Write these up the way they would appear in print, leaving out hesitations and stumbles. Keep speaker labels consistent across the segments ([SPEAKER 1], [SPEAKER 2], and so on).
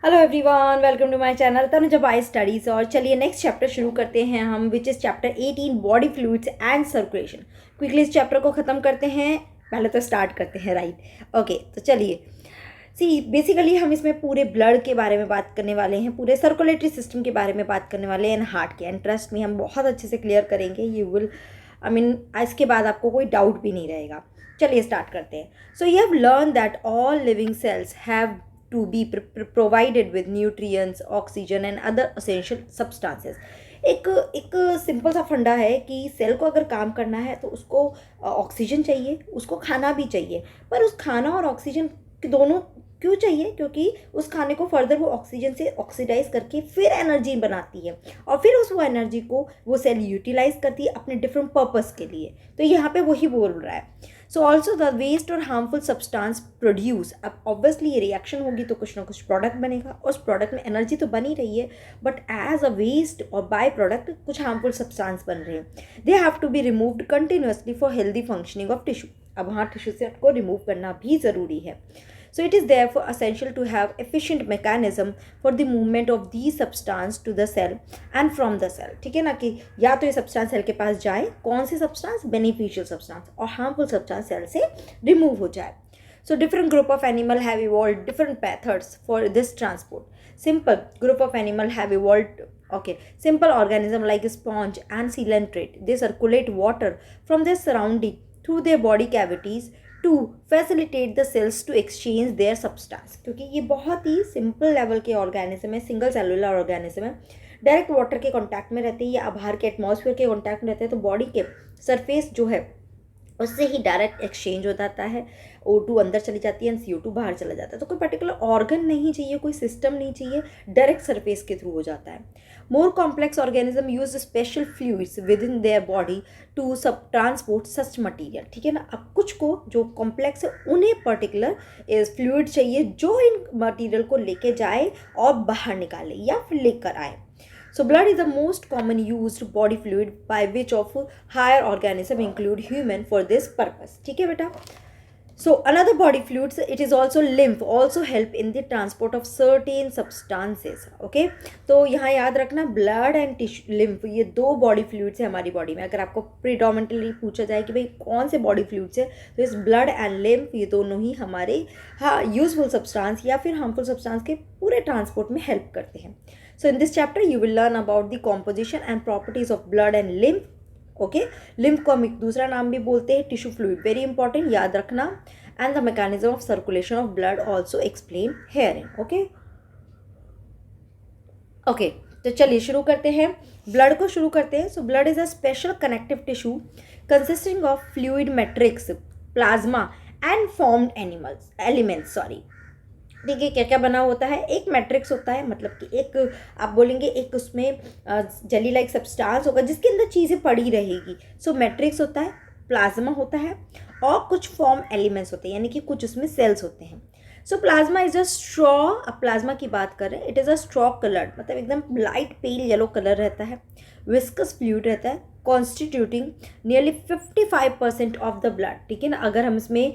[SPEAKER 1] Hello everyone, welcome to my channel Tanuja by studies. और चलिए next chapter शुरू करते हैं हम, which is chapter 18 body fluids and circulation. Quickly इस चैप्टर को ख़त्म करते हैं, पहले तो स्टार्ट करते हैं, राइट। ओके, तो चलिए सी बेसिकली हम इसमें पूरे ब्लड के बारे में बात करने वाले हैं, पूरे सर्कुलेटरी सिस्टम के बारे में बात करने वाले हैं, एंड हार्ट के। एंड ट्रस्ट में हम बहुत अच्छे से क्लियर करेंगे, यू विल इसके बाद आपको कोई डाउट भी नहीं रहेगा। चलिए स्टार्ट करते हैं। So you have learn that all living cells have to be provided with nutrients, oxygen and other essential substances। एक सिंपल सा फंडा है कि सेल को अगर काम करना है तो उसको ऑक्सीजन चाहिए, उसको खाना भी चाहिए। पर उस खाना और ऑक्सीजन दोनों क्यों चाहिए? क्योंकि उस खाने को फर्दर वो ऑक्सीजन से ऑक्सीडाइज करके फिर एनर्जी बनाती है, और फिर उस वो एनर्जी को वो सेल यूटिलाइज करती है अपने डिफरेंट पर्पस के लिए। तो यहाँ पे वही बोल रहा है। सो ऑल्सो द वेस्ट और हार्मफुल सब्सटेंस प्रोड्यूस, अब ऑब्वियसली ये रिएक्शन होगी तो कुछ ना कुछ प्रोडक्ट बनेगा, और उस प्रोडक्ट में एनर्जी तो बनी रही है, बट एज अ वेस्ट और बाय प्रोडक्ट कुछ हार्मफुल सब्सटेंस बन रहे हैं। They have to be removed continuously for healthy functioning of tissue. अब हाँ, टिश्यू से आपको रिमूव करना भी ज़रूरी है। So it is therefore essential to have efficient mechanism for the movement of these substance to the cell and from the cell। ठीक है ना, कि या तो ये सब्सटेंस सेल के पास जाए, कौन सी सब्सटेंस? बेनिफिशियल सब्सटेंस, और हार्मफुल सब्सटेंस सेल से रिमूव हो जाए। So different group of animal have evolved different methods for this transport। Simple group of animal have evolved, okay, simple organism like sponge and coelenterate, they circulate water from their surrounding through their body cavities to facilitate the cells to exchange their substance. क्योंकि ये बहुत ही simple level के organism है, single cellular organism है, direct water के contact में रहते हैं या बाहर के एटमॉस्फेयर के कांटेक्ट में रहते हैं, तो बॉडी के सरफेस जो है उससे ही डायरेक्ट एक्सचेंज हो जाता है। O2 अंदर चली जाती है एंड CO2 बाहर चला जाता है। तो कोई पर्टिकुलर ऑर्गन नहीं चाहिए, कोई सिस्टम नहीं चाहिए, डायरेक्ट सरफेस के थ्रू हो जाता है। More complex organism use special fluids within their body to सब ट्रांसपोर्ट सच मटीरियल। ठीक है ना, अब कुछ को जो कॉम्प्लेक्स है उन्हें पर्टिकुलर फ्लूइड चाहिए जो इन मटीरियल को लेके जाए और बाहर निकाले या फिर लेकर आए। So blood is the most common used body fluid by which of higher organism include human for this purpose। ठीक है बेटा। So another body fluids, it is also lymph, also help in the transport of certain substances। okay, तो यहाँ याद रखना blood and tissue lymph ये दो body fluids है हमारी बॉडी में। अगर आपको प्रीडोमिनेटली पूछा जाए कि भाई कौन से बॉडी फ्लूइड्स है, तो इस ब्लड एंड लिम्फ ये दोनों ही हमारे यूजफुल सब्सटेंस या फिर हार्मफुल सब्सटेंस के पूरे ट्रांसपोर्ट में हेल्प करते हैं। So in this chapter you will learn about the composition and properties of blood and lymph। Okay, lymph को हम एक दूसरा नाम भी बोलते हैं टिश्यू फ्लूइड, वेरी इंपॉर्टेंट, याद रखना। And the mechanism of circulation of blood also explain here in. Okay okay, तो चलिए शुरू करते हैं, ब्लड को शुरू करते हैं। So blood is a special connective tissue consisting of fluid matrix, plasma and formed elements. Sorry, ठीक है, क्या क्या बना होता है? एक मैट्रिक्स होता है, मतलब कि एक आप बोलेंगे एक उसमें जेली लाइक सब्सटेंस होगा जिसके अंदर चीज़ें पड़ी रहेगी। सो मैट्रिक्स होता है, प्लाज्मा होता है, और कुछ फॉर्म एलिमेंट्स होते हैं, यानी कि कुछ उसमें सेल्स होते हैं। सो प्लाज्मा इज अ स्ट्रॉ, अब प्लाज्मा की बात करें, it is a straw coloured, मतलब एकदम लाइट पेल येलो कलर रहता है, विस्कस फ्लूइड रहता है, constituting nearly 55% of the blood. ठीक है ना, अगर हम इसमें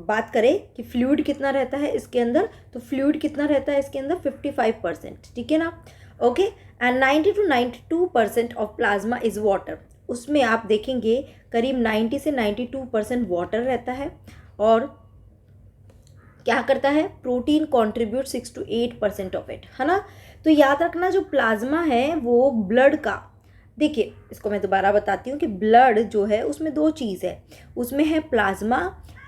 [SPEAKER 1] बात करें कि फ्लूइड कितना रहता है इसके अंदर, तो फ्लूइड कितना रहता है इसके अंदर? 55%। ठीक है ना, okay. And 90 to 92% of plasma is water, उसमें आप देखेंगे करीब 90 से 92% वाटर रहता है। और क्या करता है? Protein contribute 6 to 8% of it, है ना। तो याद रखना जो प्लाज्मा है वो ब्लड का, देखिए इसको मैं दोबारा बताती हूँ कि ब्लड जो है उसमें दो चीज़ है, उसमें है प्लाज्मा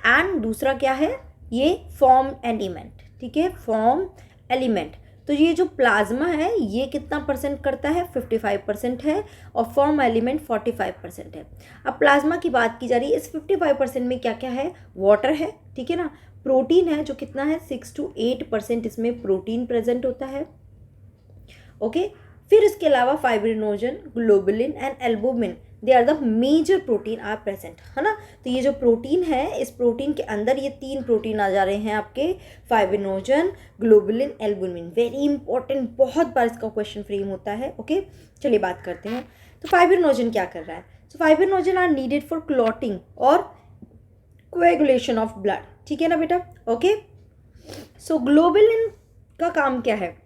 [SPEAKER 1] एंड दूसरा क्या है? ये फॉर्म एलिमेंट। ठीक है, फॉर्म एलिमेंट। तो ये जो प्लाज्मा है ये कितना परसेंट करता है? 55% है, और फॉर्म एलिमेंट 45% है। अब प्लाज्मा की बात की जा रही है, इस 55% में क्या क्या है? वाटर है, ठीक है ना, प्रोटीन है जो कितना है? 6 to 8% इसमें प्रोटीन प्रेजेंट होता है। ओके, फिर इसके अलावा fibrinogen, globulin and albumin, they are the major protein are present, है ना। तो ये जो प्रोटीन है, इस प्रोटीन के अंदर ये तीन प्रोटीन आ जा रहे हैं आपके, fibrinogen, globulin, albumin. Very important, बहुत बार इसका क्वेश्चन फ्रेम होता है। ओके, चलिए बात करते हैं। तो फाइब्रिनोजन क्या कर रहा है? So fibrinogen are needed for clotting और कोएगुलेशन ऑफ ब्लड। ठीक है ना बेटा, ओके। सो ग्लोबुलिन का काम क्या है?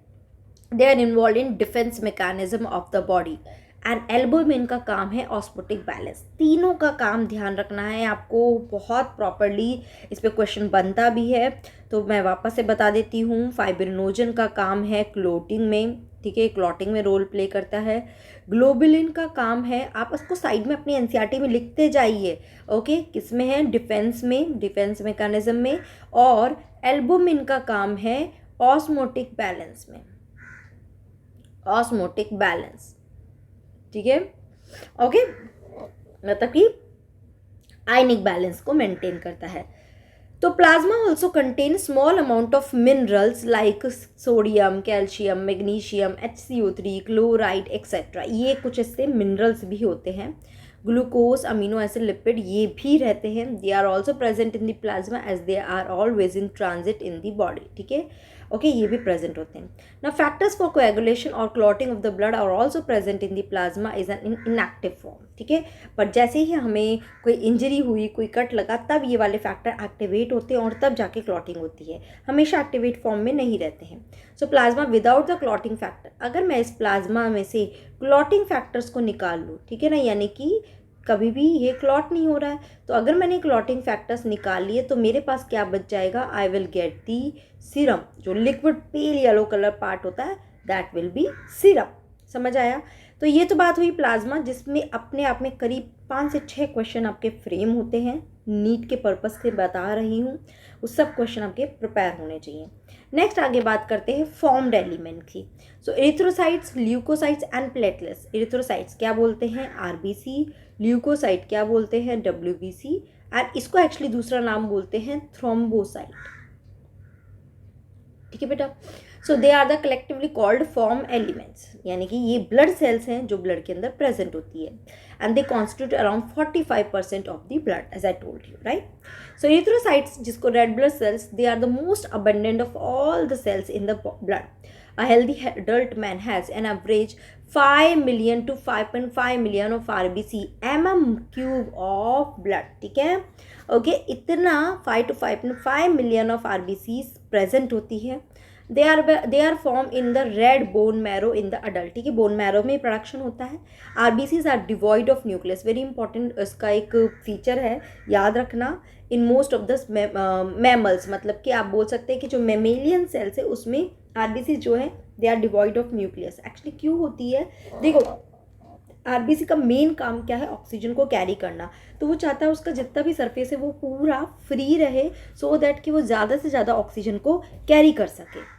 [SPEAKER 1] They are involved in defence mechanism of the body. And albumin का काम है ऑस्मोटिक बैलेंस। तीनों का काम ध्यान रखना है आपको बहुत प्रॉपरली, इस पे क्वेश्चन बनता भी है, तो मैं वापस से बता देती हूँ। फाइब्रिनोजन का काम है क्लोटिंग में, ठीक है, क्लॉटिंग में रोल प्ले करता है। ग्लोबुलिन का काम है, आप उसको साइड में अपनी एनसीईआरटी में लिखते जाइए, ओके, किस में है? डिफेंस में, डिफेंस मैकेनिज्म में। और एल्बुमिन का काम है ऑस्मोटिक बैलेंस में, ऑस्मोटिक बैलेंस, ठीक है, ओके, मतलब कि आयनिक बैलेंस को मेंटेन करता है। तो plasma also contain small amount of minerals like sodium, calcium, magnesium, HCO3, chloride etcetera. ये कुछ इससे मिनरल्स भी होते हैं। ग्लूकोज, अमीनो एसिड, लिपिड ये भी रहते हैं। They are also present in the plasma as they are always in transit in the body, ठीक है, ओके, ये भी प्रेजेंट होते हैं ना। फैक्टर्स फॉर कोएगुलेशन और clotting of the blood are also present in the plasma is an inactive form, ठीक है, पर जैसे ही हमें कोई इंजरी हुई, कोई कट लगा, तब ये वाले फैक्टर एक्टिवेट होते हैं और तब जाके क्लॉटिंग होती है, हमेशा एक्टिवेट फॉर्म में नहीं रहते हैं। सो plasma without the clotting factor, अगर मैं इस प्लाज्मा में से क्लॉटिंग फैक्टर्स को निकाल लूँ, ठीक है ना, यानी कि कभी भी ये क्लॉट नहीं हो रहा है, तो अगर मैंने क्लॉटिंग फैक्टर्स निकाल लिए तो मेरे पास क्या बच जाएगा? I will get the serum, जो liquid pale yellow colour part होता है, दैट विल बी सीरम। समझ आया? तो ये तो बात हुई प्लाज्मा, जिसमें अपने आप में करीब 5 से 6 क्वेश्चन आपके फ्रेम होते हैं। नीट के पर्पस से बता रही हूँ, उस सब क्वेश्चन आपके प्रिपेयर होने चाहिए। नेक्स्ट आगे बात करते हैं फॉर्म्ड एलिमेंट की। So erythrocytes, leucocytes and platelets. Erythrocytes क्या बोलते हैं? RBC। ल्यूकोसाइट क्या बोलते हैं? WBC। एंड इसको एक्चुअली दूसरा नाम बोलते हैं थ्रोम्बोसाइट, ठीक है बेटा। So they are the collectively called form elements, यानी कि ये ब्लड सेल्स हैं जो ब्लड के अंदर प्रेजेंट होती है, and they constitute around 45% of the blood, as I told you, right. So erythrocytes, जिसको red blood cells, they are the most abundant of all the cells in the blood. A healthy adult man has an average 5 million to 5.5 million of RBC mm³ of blood, ठीक है, okay, इतना 5 to 5.5 million of RBC present होती है। They are form in the red bone marrow in the adult, ठीक है, bone marrow में production होता है। RBCs are devoid of nucleus, very important, इसका एक फीचर है, याद रखना। In most of the mammals, मतलब कि आप बोल सकते हैं कि जो मेमेलियन सेल्स है उसमें RBC जो है they are devoid of nucleus. Actually क्यों होती है? देखो, RBC का मेन काम क्या है? ऑक्सीजन को कैरी करना, तो वो चाहता है उसका जितना भी सरफेस है वो पूरा फ्री रहे, सो दैट कि वो ज़्यादा से ज़्यादा ऑक्सीजन को कैरी कर सके।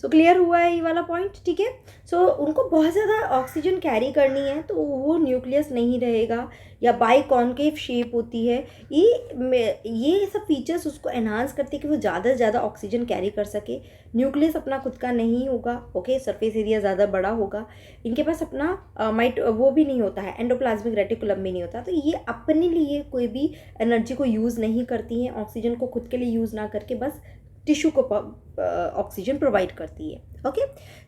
[SPEAKER 1] सो क्लियर हुआ है ये वाला पॉइंट, ठीक है। सो उनको बहुत ज़्यादा ऑक्सीजन कैरी करनी है, तो वो न्यूक्लियस नहीं रहेगा या बाई कॉन्केव शेप होती है। ये सब फीचर्स उसको एनहांस करते हैं कि वो ज़्यादा से ज़्यादा ऑक्सीजन कैरी कर सके। न्यूक्लियस अपना खुद का नहीं होगा, ओके, सरफेस एरिया ज़्यादा बड़ा होगा। इनके पास अपना वो भी नहीं होता है, एंडोप्लाज्मिक रेटिकुलम भी नहीं होता, तो ये अपने लिए कोई भी एनर्जी को यूज़ नहीं करती हैं, ऑक्सीजन को खुद के लिए यूज़ ना करके बस टिश्यू को ऑक्सीजन प्रोवाइड करती है, okay.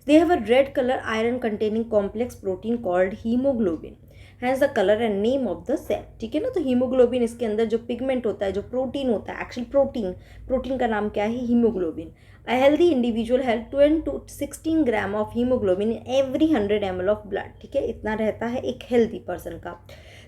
[SPEAKER 1] They have a red colour iron containing complex protein called haemoglobin, has the colour and name of the cell, ठीक है ना। तो हीमोग्लोबिन, इसके अंदर जो पिगमेंट होता है, जो प्रोटीन होता है, एक्चुअली प्रोटीन का नाम क्या है? Haemoglobin. A healthy individual has 12 to 16 gram of haemoglobin in every 100 ml of blood, ठीक है, इतना रहता है एक हेल्दी पर्सन का।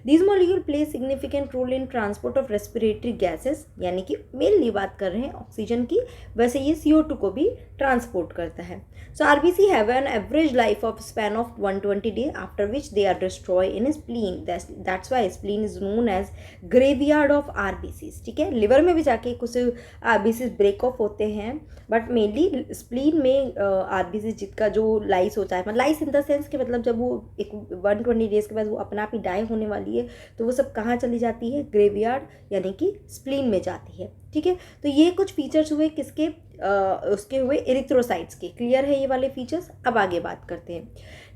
[SPEAKER 1] These molecule play significant role in transport of respiratory gases, यानी कि मेनली बात कर रहे हैं ऑक्सीजन की, वैसे ये CO2 को भी ट्रांसपोर्ट करता है। So RBC have an average life of span of 120 days, after which they are destroyed in spleen. That's why spleen is known as graveyard of RBCs, ठीक है। लिवर में भी जाके कुछ RBCs ब्रेक ऑफ होते हैं, बट मेनली स्प्लीन में RBC जिसका जो लाइस होता है, मतलब लाइस इन द सेंस कि मतलब जब वो एक 120 डेज़ के बाद वो अपना आप ही डाई होने वाली है, तो वो सब कहाँ चली जाती है? ग्रेवयार्ड, यानी कि स्प्लीन में जाती है, ठीक है। तो ये कुछ फीचर्स हुए किसके? उसके हुए एरिथ्रोसाइट्स के। क्लियर है ये वाले फीचर्स? अब आगे बात करते हैं।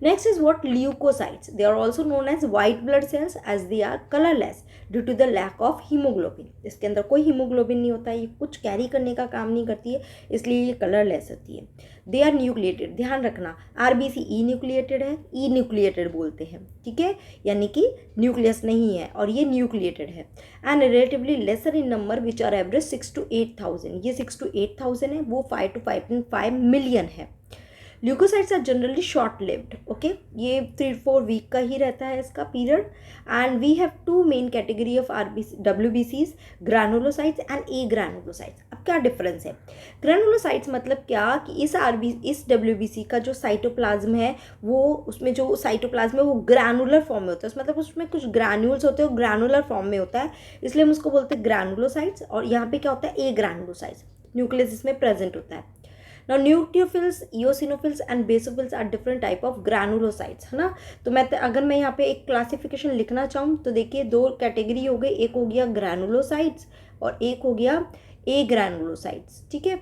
[SPEAKER 1] Next is what? Leucocytes. They are also known as white blood cells as they are colourless due to the lack of haemoglobin. इसके अंदर कोई हीमोग्लोबिन नहीं होता है, ये कुछ कैरी करने का काम नहीं करती है, इसलिए ये कलरलेस होती है। दे आर न्यूक्लिएटेड, ध्यान रखना, RBC ई न्यूक्लिएटेड है, ई न्यूक्लिएटेड बोलते हैं, ठीक है, यानी कि न्यूक्लियस नहीं है और ये न्यूक्लिएटेड है। And relatively lesser in number which are average 6 to 8,000, ये 6 to 8,000 है, हैं वो 5 to 5.5 मिलियन है। Leucocytes are generally short lived, okay, ये 3-4 वीक का ही रहता है इसका पीरियड। And we have two main category of WBCs, granulocytes and agranulocytes. अब क्या डिफरेंस है? ग्रैनुलोसाइट्स मतलब क्या कि इस WBC का जो साइटोप्लाज्म है वो, उसमें जो साइटोप्लाज्म है वो ग्रैनुलर फॉर्म में होता है, मतलब उसमें कुछ ग्रैन्यूल्स होते हैं, ग्रैनुलर फॉर्म में होता है, इसलिए हम उसको बोलते हैं ग्रैनुलोसाइट्स। और यहाँ पे क्या होता है? ए ग्रैनुलोसाइट्स, न्यूक्लियस इसमें प्रेजेंट होता है। Now neutrophils, eosinophils and basophils are different type of granulocytes, है ना। तो मैं अगर मैं यहाँ पे एक क्लासिफिकेशन लिखना चाहूँ तो देखिए 2 कैटेगरी हो गई, एक हो गया ग्रैनुलोसाइट्स और एक हो गया ए ग्रैनुलोसाइट्स, ठीक है।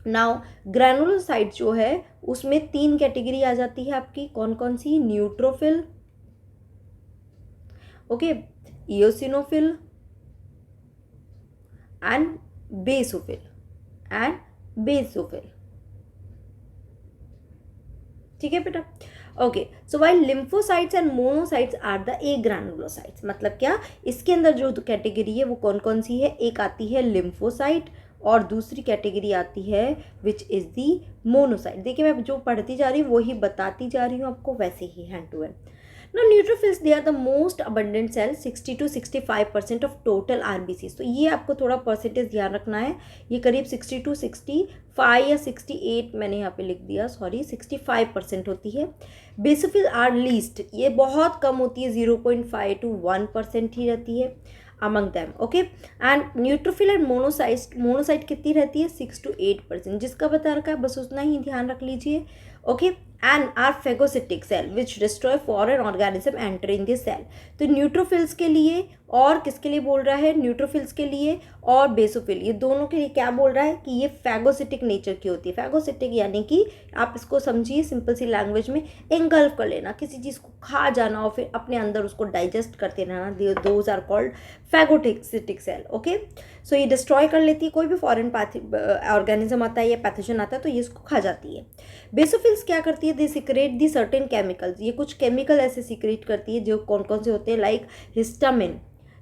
[SPEAKER 1] नाउ ग्रैनुलोसाइट्स जो है उसमें 3 कैटेगरी आ जाती है आपकी, कौन कौन सी? Neutrophil, okay, eosinophil and basophil, ठीक है बेटा। Okay, so while lymphocytes and monocytes are the agranulocytes, मतलब क्या इसके अंदर जो कैटेगरी है वो कौन कौन सी है? एक आती है लिम्फोसाइट और दूसरी कैटेगरी आती है विच इज़ दी मोनोसाइट। देखिए मैं जो पढ़ती जा रही हूँ वही बताती जा रही हूँ आपको, वैसे ही hand to hand. Now neutrophils, they are the most abundant cell, 60 to 65% of total RBCs। तो ये आपको थोड़ा परसेंटेज ध्यान रखना है, ये करीब 60 to 65 या 68 मैंने यहाँ पे लिख दिया, सॉरी 65% होती है। बेसोफिल आर लीस्ट, ये बहुत कम होती है, 0.5 to 1% ही रहती है among them, okay. And neutrophil and monocyte कितनी रहती है? 6 to 8%, जिसका बता रखा है बस उतना ही ध्यान रख लीजिए, okay. And are phagocytic cell which destroy foreign organism entering this cell. तो न्यूट्रोफिल्स के लिए और किसके लिए बोल रहा है? न्यूट्रोफिल्स के लिए और बेसोफिल, ये दोनों के लिए क्या बोल रहा है कि ये फेगोसिटिक नेचर की होती है। फेगोसिटिक यानी कि आप इसको समझिए सिंपल सी लैंग्वेज में, एंगल्फ कर लेना, किसी चीज़ को खा जाना और फिर अपने अंदर उसको डाइजेस्ट करते रहना, those are called phagocytic cell, okay. So ये डिस्ट्रॉय कर लेती है, कोई भी फॉरेन ऑर्गेनिज्म आता है या पैथोजन आता है तो ये इसको खा जाती है। बेसोफिल्स क्या करती है? They secrete the certain chemicals, ये कुछ केमिकल ऐसे सिक्रेट करती है जो कौन कौन से होते हैं, like histamine,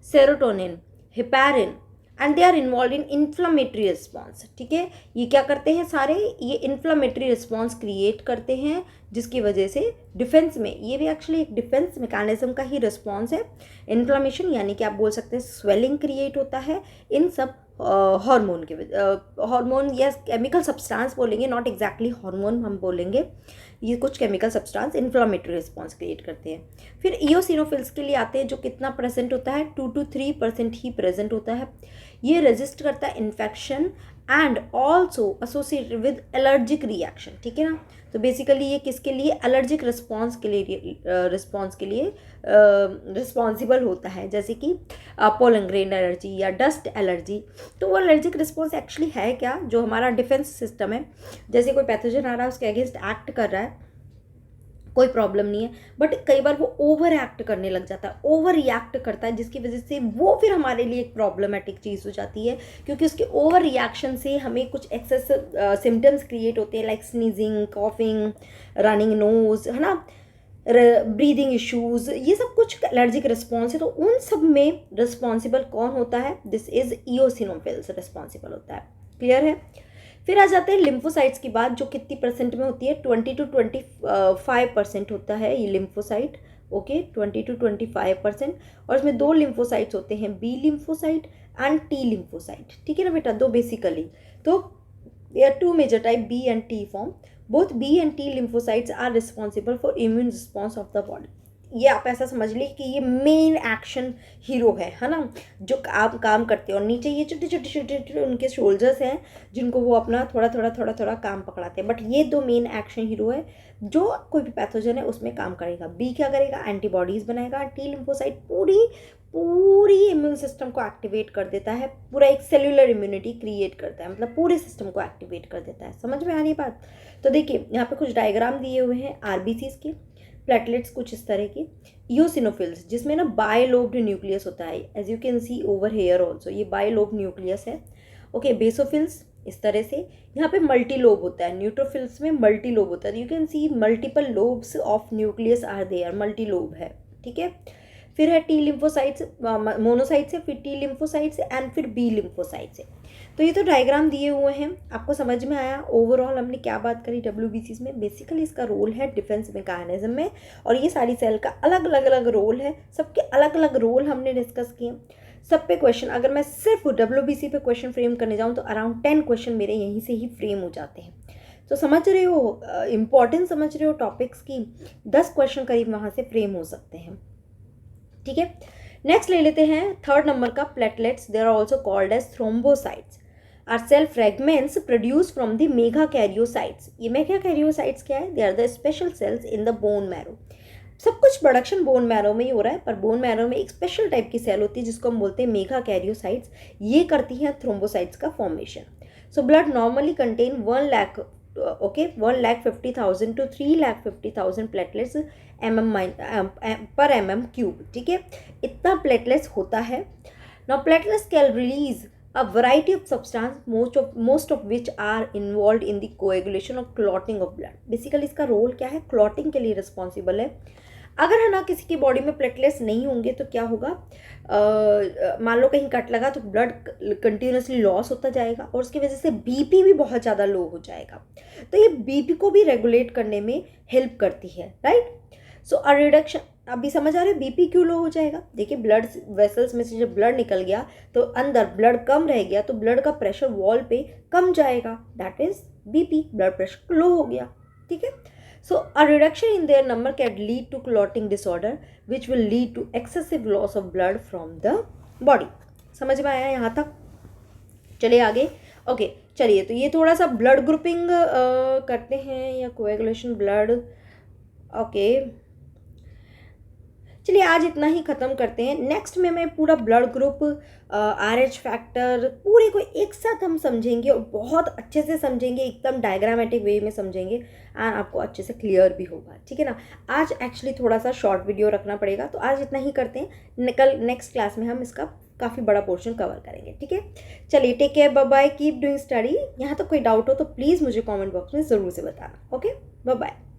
[SPEAKER 1] serotonin, heparin, and they are involved in inflammatory response, ठीक है। ये क्या करते हैं सारे? ये इन्फ्लामेटरी रिस्पॉन्स क्रिएट करते हैं, जिसकी वजह से डिफेंस में, ये भी एक्चुअली एक डिफेंस मैकेनिज्म का ही रिस्पॉन्स है। इन्फ्लामेशन यानी कि आप बोल सकते हैं स्वेलिंग क्रिएट होता है इन सब हार्मोन के, हार्मोन या केमिकल सब्सटेंस बोलेंगे, नॉट एग्जैक्टली हार्मोन हम बोलेंगे, ये कुछ chemical substance inflammatory response create करते हैं। फिर इओसिनोफिल्स के लिए आते हैं, जो कितना प्रेजेंट होता है? 2 to 3% ही प्रेजेंट होता है। ये रेजिस्ट करता है infection and also associated with allergic reaction, ठीक है ना। तो बेसिकली ये किसके लिए? एलर्जिक रिस्पॉन्स के लिए रिस्पॉन्सिबल होता है, जैसे कि पोलन ग्रेन एलर्जी या डस्ट एलर्जी। तो वो एलर्जिक रिस्पॉन्स एक्चुअली है क्या? जो हमारा डिफेंस सिस्टम है, जैसे कोई पैथोजन आ रहा है उसके अगेंस्ट एक्ट कर रहा है, कोई प्रॉब्लम नहीं है, बट कई बार वो ओवर एक्ट करने लग जाता है, ओवर रिएक्ट करता है, जिसकी वजह से वो फिर हमारे लिए एक प्रॉब्लमेटिक चीज़ हो जाती है, क्योंकि उसके ओवर रिएक्शन से हमें कुछ एक्सेस सिम्टम्स क्रिएट होते हैं, like sneezing, coughing, running nose, है ना, ब्रीदिंग इश्यूज, ये सब कुछ एलर्जिक रिस्पॉन्स है। तो उन सब में रिस्पॉन्सिबल कौन होता है? दिस इज इओसिनोफिल्स रिस्पॉन्सिबल होता है, क्लियर है। फिर आ जाते हैं लिम्फोसाइट्स की बात, जो कितनी परसेंट में होती है? 20 to 25% होता है ये लिम्फोसाइट, ओके, 20 to 25%। और इसमें 2 लिम्फोसाइट्स होते हैं, B lymphocyte and T lymphocyte, ठीक है ना बेटा, 2 बेसिकली। तो there 2 major type, B and T form. Both B and T lymphocytes are responsible for immune response of the body. ये आप ऐसा समझ लीजिए कि ये मेन एक्शन हीरो है ना, जो काम करते हैं। और नीचे ये छोटे छोटे उनके सोल्जर्स हैं, जिनको वो अपना थोड़ा काम पकड़ाते हैं। बट ये 2 मेन एक्शन हीरो है, जो कोई भी पैथोजन है उसमें काम करेगा। बी क्या करेगा? एंटीबॉडीज़ बनाएगा। टी लिम्फोसाइट पूरी इम्यून सिस्टम को एक्टिवेट कर देता है, पूरा एक सेल्यूलर इम्यूनिटी क्रिएट करता है, मतलब पूरे सिस्टम को एक्टिवेट कर देता है। समझ में आ रही बात? तो देखिए यहाँ पे कुछ डायग्राम दिए हुए हैं आरबीसीज के, प्लेटलेट्स कुछ इस तरह के, इओसिनोफिल्स जिसमें ना बायलोब्ड न्यूक्लियस होता है, as you can see over here also, ये बायलोब्ड न्यूक्लियस है, ओके। बेसोफिल्स इस तरह से, यहाँ पे मल्टी लोब होता है, न्यूट्रोफिल्स में मल्टी लोब होता है, you can see multiple lobes of nucleus are there, multi lobe है, ठीक है। फिर है टी लिम्फोसाइट्स, मोनोसाइट्स है, फिर टी लिम्फोसाइट्स एंड फिर बी लिम्फोसाइट्स है। तो ये तो डायग्राम दिए हुए हैं, आपको समझ में आया ओवरऑल हमने क्या बात करी WBCs में। बेसिकली इसका रोल है डिफेंस मैकेनिज्म में, और ये सारी सेल का अलग अलग रोल है, सबके अलग अलग रोल हमने डिस्कस किए। सब पे क्वेश्चन, अगर मैं सिर्फ WBC पे क्वेश्चन फ्रेम करने जाऊँ तो अराउंड 10 क्वेश्चन मेरे यहीं से ही फ्रेम हो जाते हैं। तो समझ रहे हो, इम्पॉर्टेंस समझ रहे हो टॉपिक्स की, 10 क्वेश्चन करीब वहाँ से फ्रेम हो सकते हैं। ठीक है, नेक्स्ट ले लेते हैं थर्ड नंबर का, platelets. They are also called as thrombocytes, are cell fragments produce from the megakaryocytes. ये मेगाकैरियोसाइट्स क्या है? They are the special cells in the bone marrow. सब कुछ प्रोडक्शन बोन मैरो में ही हो रहा है, पर बोन मैरो में एक स्पेशल टाइप की सेल होती है जिसको हम बोलते हैं मेगाकैरियोसाइट्स। ये करती हैं थ्रोम्बोसाइट्स का formation. So blood normally contain 1,50,000 to 3,50,000 platelets पर mm क्यूब। ठीक है, इतना प्लेटलेट्स होता है। Now platelets can release a variety of substance, most of which are involved in the coagulation or clotting of blood. Basically इसका role क्या है? Clotting के लिए रिस्पॉन्सिबल है। अगर है ना किसी की बॉडी में प्लेटलेट्स नहीं होंगे तो क्या होगा, मान लो कहीं कट लगा तो ब्लड कंटिन्यूसली लॉस होता जाएगा, और उसकी वजह से बीपी भी बहुत ज़्यादा लो हो जाएगा। तो ये बीपी को भी रेगुलेट करने में हेल्प करती है, राइट। सो अ रिडक्शन, अभी समझ आ रहे हो बीपी क्यों लो हो जाएगा? देखिए ब्लड वेसल्स में से जब ब्लड निकल गया तो अंदर ब्लड कम रह गया, तो ब्लड का प्रेशर वॉल पे कम जाएगा, that is BP, blood pressure low हो गया। ठीक है, so a reduction in their number can lead to clotting disorder which will lead to excessive loss of blood from the body. समझ में आया यहाँ तक? चलिए आगे। ओके चलिए, तो ये थोड़ा सा ब्लड ग्रुपिंग करते हैं, या कोएगुलेशन ब्लड। ओके चलिए आज इतना ही ख़त्म करते हैं। नेक्स्ट में मैं पूरा ब्लड ग्रुप, RH फैक्टर पूरे को एक साथ हम समझेंगे, और बहुत अच्छे से समझेंगे, एकदम डायग्रामेटिक वे में समझेंगे, एंड आपको अच्छे से क्लियर भी होगा। ठीक है ना। आज एक्चुअली थोड़ा सा शॉर्ट वीडियो रखना पड़ेगा, तो आज इतना ही करते हैं। कल नेक्स्ट क्लास में हम इसका काफ़ी बड़ा पोर्शन कवर करेंगे। ठीक है, चलिए take care, bye bye, keep doing study. यहाँ तक कोई डाउट हो तो प्लीज़ मुझे कॉमेंट बॉक्स में ज़रूर से बताना। Okay, bye bye.